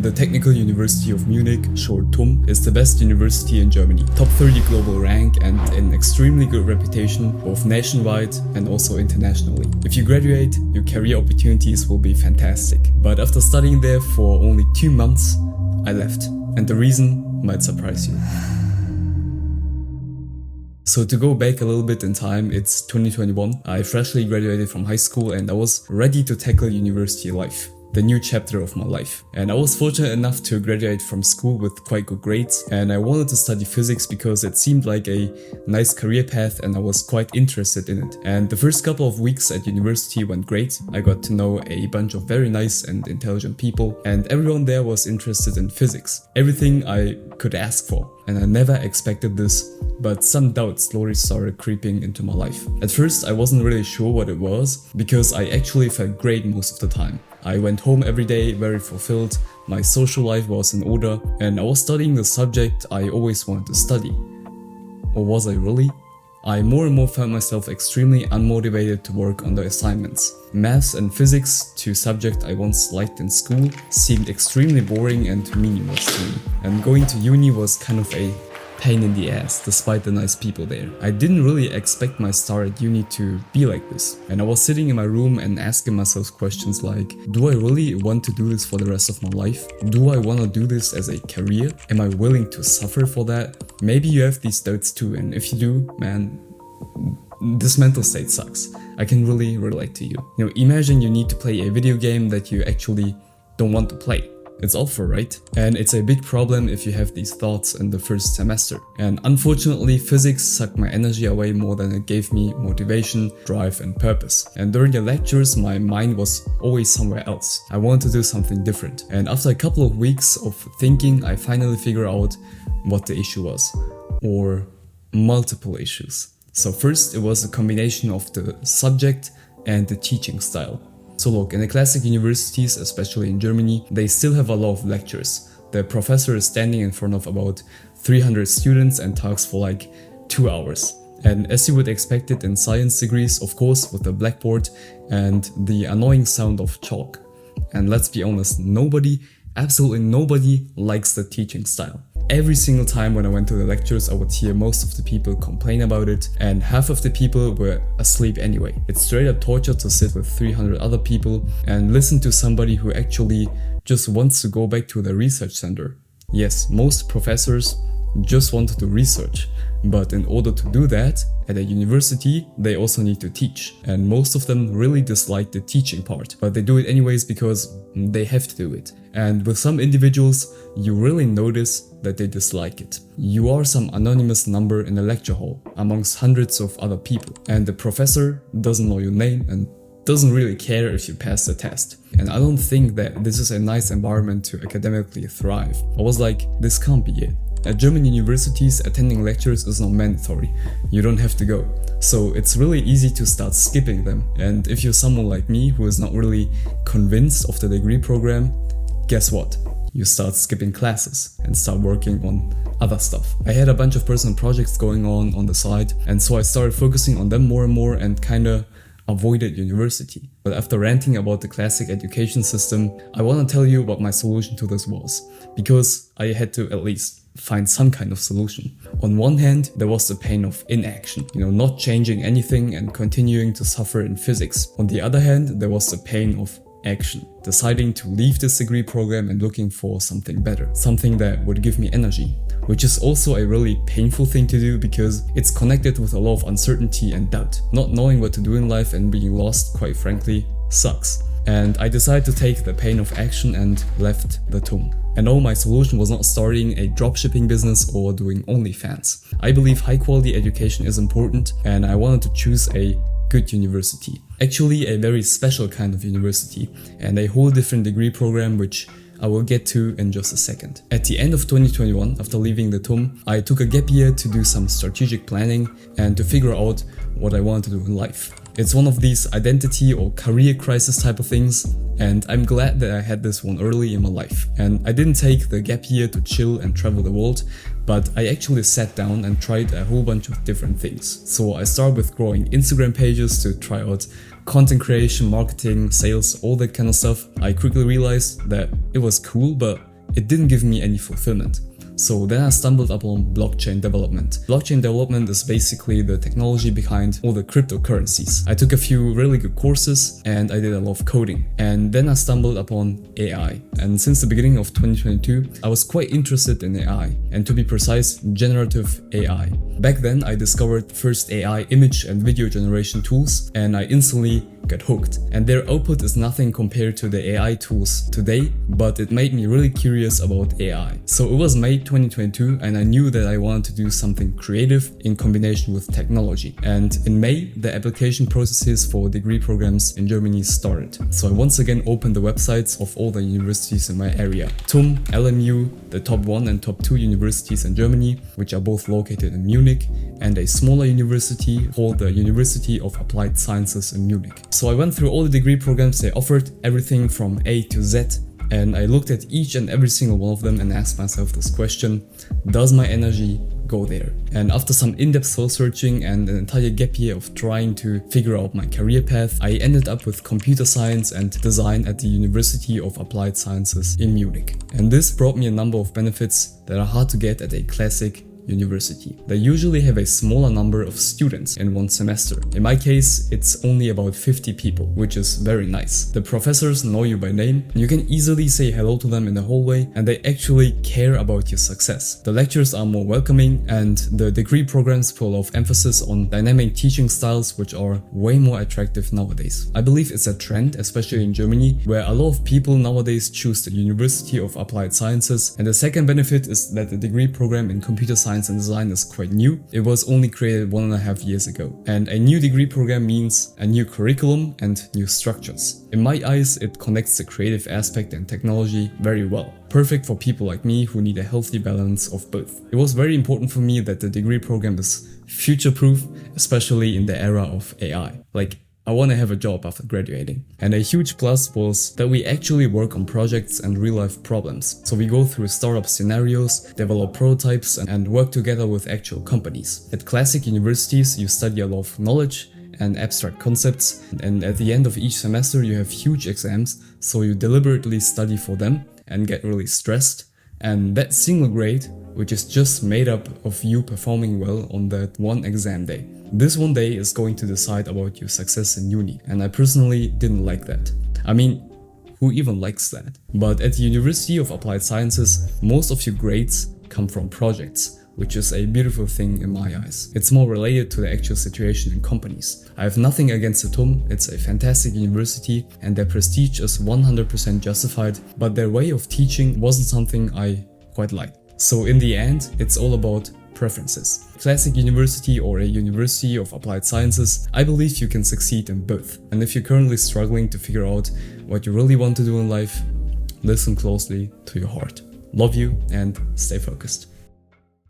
The Technical University of Munich, short TUM, is the best university in Germany. Top 30 global rank and an extremely good reputation both nationwide and also internationally. If you graduate, your career opportunities will be fantastic. But after studying there for only 2 months, I left. And the reason might surprise you. So to go back a little bit in time, it's 2021. I freshly graduated from high school and I was ready to tackle university life, the new chapter of my life. And I was fortunate enough to graduate from school with quite good grades, and I wanted to study physics because it seemed like a nice career path and I was quite interested in it. And the first couple of weeks at university went great. I got to know a bunch of very nice and intelligent people, and everyone there was interested in physics. Everything I could ask for. And I never expected this, but some doubts slowly started creeping into my life. At first I wasn't really sure what it was, because I actually felt great most of the time. I went home every day very fulfilled, my social life was in order, and I was studying the subject I always wanted to study. Or was I really? I more and more found myself extremely unmotivated to work on the assignments. Maths and physics, two subjects I once liked in school, seemed extremely boring and meaningless to me. And going to uni was kind of a pain in the ass, despite the nice people there. I didn't really expect my start at uni to be like this. And I was sitting in my room and asking myself questions like, do I really want to do this for the rest of my life? Do I want to do this as a career? Am I willing to suffer for that? Maybe you have these doubts too, and if you do, man, this mental state sucks. I can really relate to you. You know, imagine you need to play a video game that you actually don't want to play. It's awful, right? And it's a big problem if you have these thoughts in the first semester. And unfortunately, physics sucked my energy away more than it gave me motivation, drive and purpose. And during the lectures, my mind was always somewhere else. I wanted to do something different. And after a couple of weeks of thinking, I finally figured out what the issue was. Or multiple issues. So first, it was a combination of the subject and the teaching style. So look, in the classic universities, especially in Germany, they still have a lot of lectures. The professor is standing in front of about 300 students and talks for like 2 hours. And as you would expect it in science degrees, of course, with the blackboard and the annoying sound of chalk. And let's be honest, absolutely nobody likes the teaching style. Every single time when I went to the lectures, I would hear most of the people complain about it, and half of the people were asleep anyway. It's straight up torture to sit with 300 other people and listen to somebody who actually just wants to go back to the research center. Yes, most professors just want to do research, but in order to do that, at a university, they also need to teach. And most of them really dislike the teaching part, but they do it anyways because they have to do it. And with some individuals, you really notice that they dislike it. You are some anonymous number in a lecture hall amongst hundreds of other people, and the professor doesn't know your name and doesn't really care if you pass the test. And I don't think that this is a nice environment to academically thrive. I was like, this can't be it. At German universities, attending lectures is not mandatory. You don't have to go. So it's really easy to start skipping them. And if you're someone like me who is not really convinced of the degree program, guess what? You start skipping classes and start working on other stuff. I had a bunch of personal projects going on the side, and so I started focusing on them more and more and kinda avoided university. But after ranting about the classic education system, I want to tell you what my solution to this was, because I had to at least find some kind of solution. On one hand, there was the pain of inaction, not changing anything and continuing to suffer in physics. On the other hand, there was the pain of action, deciding to leave this degree program and looking for something better, something that would give me energy, which is also a really painful thing to do because it's connected with a lot of uncertainty and doubt. Not knowing what to do in life and being lost, quite frankly, sucks. And I decided to take the pain of action and left the TUM. And no, my solution was not starting a dropshipping business or doing OnlyFans. I believe high quality education is important, and I wanted to choose a good university. Actually, a very special kind of university and a whole different degree program, which I will get to in just a second. At the end of 2021, after leaving the TUM, I took a gap year to do some strategic planning and to figure out what I wanted to do in life. It's one of these identity or career crisis type of things, and I'm glad that I had this one early in my life. And I didn't take the gap year to chill and travel the world, but I actually sat down and tried a whole bunch of different things. So I started with growing Instagram pages to try out content creation, marketing, sales, all that kind of stuff. I quickly realized that it was cool, but it didn't give me any fulfillment. So then I stumbled upon blockchain development. Blockchain development is basically the technology behind all the cryptocurrencies. I took a few really good courses and I did a lot of coding. And then I stumbled upon AI. And since the beginning of 2022, I was quite interested in AI, and to be precise, generative AI. Back then, I discovered first AI image and video generation tools, and I instantly got hooked. And their output is nothing compared to the AI tools today, but it made me really curious about AI. So it was May 2022 and I knew that I wanted to do something creative in combination with technology. And in May, the application processes for degree programs in Germany started. So I once again opened the websites of all the universities in my area. TUM, LMU, the top 1 and top 2 universities in Germany, which are both located in Munich, and a smaller university called the University of Applied Sciences in Munich. So I went through all the degree programs they offered, everything from A to Z, and I looked at each and every single one of them and asked myself this question: does my energy go there? And after some in-depth soul searching and an entire gap year of trying to figure out my career path, I ended up with computer science and design at the University of Applied Sciences in Munich. And this brought me a number of benefits that are hard to get at a classic university. They usually have a smaller number of students in one semester. In my case, it's only about 50 people, which is very nice. The professors know you by name, you can easily say hello to them in the hallway, and they actually care about your success. The lectures are more welcoming, and the degree programs put a lot of emphasis on dynamic teaching styles, which are way more attractive nowadays. I believe it's a trend, especially in Germany, where a lot of people nowadays choose the University of Applied Sciences. And the second benefit is that the degree program in computer science and design is quite new. It was only created 1.5 years ago. And a new degree program means a new curriculum and new structures. In my eyes, it connects the creative aspect and technology very well. Perfect for people like me who need a healthy balance of both. It was very important for me that the degree program is future-proof, especially in the era of AI. I want to have a job after graduating. And a huge plus was that we actually work on projects and real-life problems. So we go through startup scenarios, develop prototypes, and work together with actual companies. At classic universities, you study a lot of knowledge and abstract concepts, and at the end of each semester you have huge exams, so you deliberately study for them and get really stressed. And that single grade, which is just made up of you performing well on that one exam day. This one day is going to decide about your success in uni, and I personally didn't like that. I mean, who even likes that? But at the University of Applied Sciences, most of your grades come from projects, which is a beautiful thing in my eyes. It's more related to the actual situation in companies. I have nothing against the TUM, it's a fantastic university and their prestige is 100% justified, but their way of teaching wasn't something I quite liked. So in the end, it's all about preferences. Classic university or a University of Applied Sciences, I believe you can succeed in both. And if you're currently struggling to figure out what you really want to do in life, listen closely to your heart. Love you and stay focused.